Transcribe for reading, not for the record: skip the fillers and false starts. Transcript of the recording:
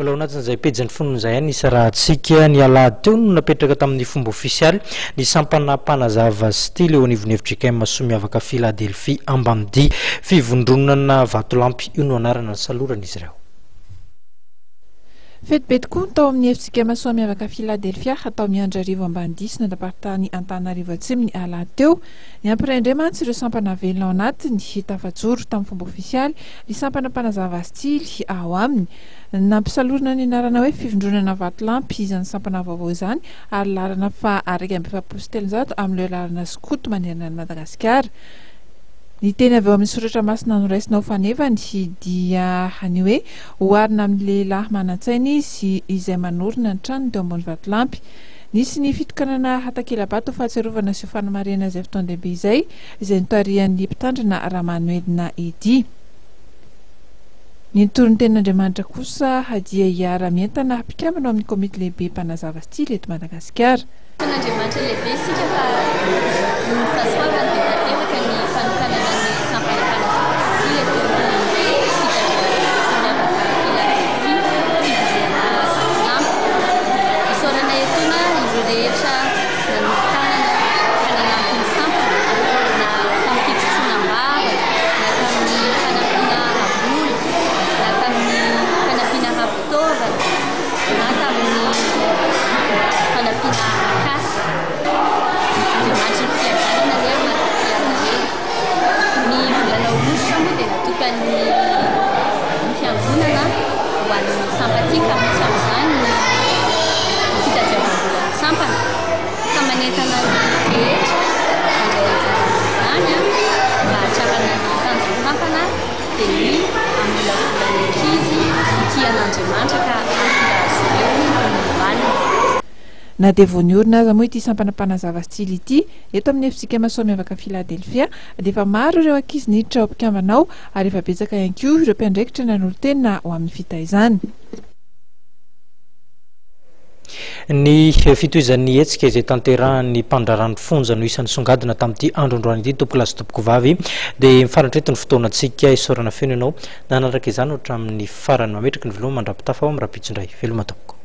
Mbola anatin'izay pejin'ny fonon'izay nisy rahantsika ny alahady teo no napetraka tamin'ny fomba ofisialy ny sampana mpanazava stily eo anivon'ny FJKM Soamiavaka Philadelphie Ambanidia fivondronana vatolampy io no anarana ny salorana izy ireo. Fety be tokoa tao amin'ny FJKM Soamiavaka Philadelphia atao miandry arivo Ambanidia sy nandapartany Antananarivo Atsimo ny alahady teo ny ampiraindray mantsy ireo sampana velona ao anatiny tafajoro tamin'ny fomba ofisialy ny sampana mpanazava stily ao aminy nampisalorana ny anarana hoe fivondronana vatolampy izany sampana vaovao izany ary lalana fa 1.7 amin'ireo lalana skoto manerana ny Madagasikara. Ny teny avy eo amin'ny soratra masina noraisina ho fanevany dia ny hoe oharina amin'ny lehilahy manan-tsaina izy izay manorina ny tranony teo ambony vatolampy. Nisy ny fitokanana hatakela-bato fahatsiarovana sy fanamarihana izay fotoan-dehibe izay nitarihan'ny mpitandrina Ramanuelina Edy. Ny toron-tenin'Andriamanitra kosa dia hiara-mientana mpikambana amin'ny komity lehibe mpanazava stily eto Madagasikara. N'Andriamanitra lehibe isika fa ny fahasoavany dia tanteraka ny fanokanana ny sampana mpanazava stily eto isaorana etona ireo rehetra nanombokanana fananampiny sampana na fampikitroana-bava na tamin'ny fanampiana havoly na tamin'ny fanampiana havitaovana na tamin'ny fanampiana kasy. Andriamanitra ny fiadanana leo na fiadanana ny volana aogositra moa dia natokany ny fiangonana ho an'ny sampatika misy amin'izany ny fitadiavam-bola ny sampana ka manentana ny rehetra mandray anjara izany mba hatsarana ny tanjona sampana dia ny amolavolana ankizy itian'Andriamanitra ka ampirazy ireo ny valiny. Na dia vao niorina aza moa ity sampana mpanazava stily ity eto amin'ny FJKM Soamiavaka Philadelphia dia efa maro ireo ankizy niditra ao ampikambanao ary efa betsaka ihany koa ireo mpiandraikitra nanolo-tenina ho amin'ny fitaizany. Ny fitohizan'ny hetsika izay tanterahan'ny mpandrarano fonja no isan'ny songadina tamin'ity androandroany ity tompoko lahy sy tompoko vavy dia mifarantrety ny fotoanantsika isaorana feno ianao nanaraka izany ohatra amin'ny farany mametraka ny veloma mandrapitafa ao amin'ny rapitsindray veloma tompoko.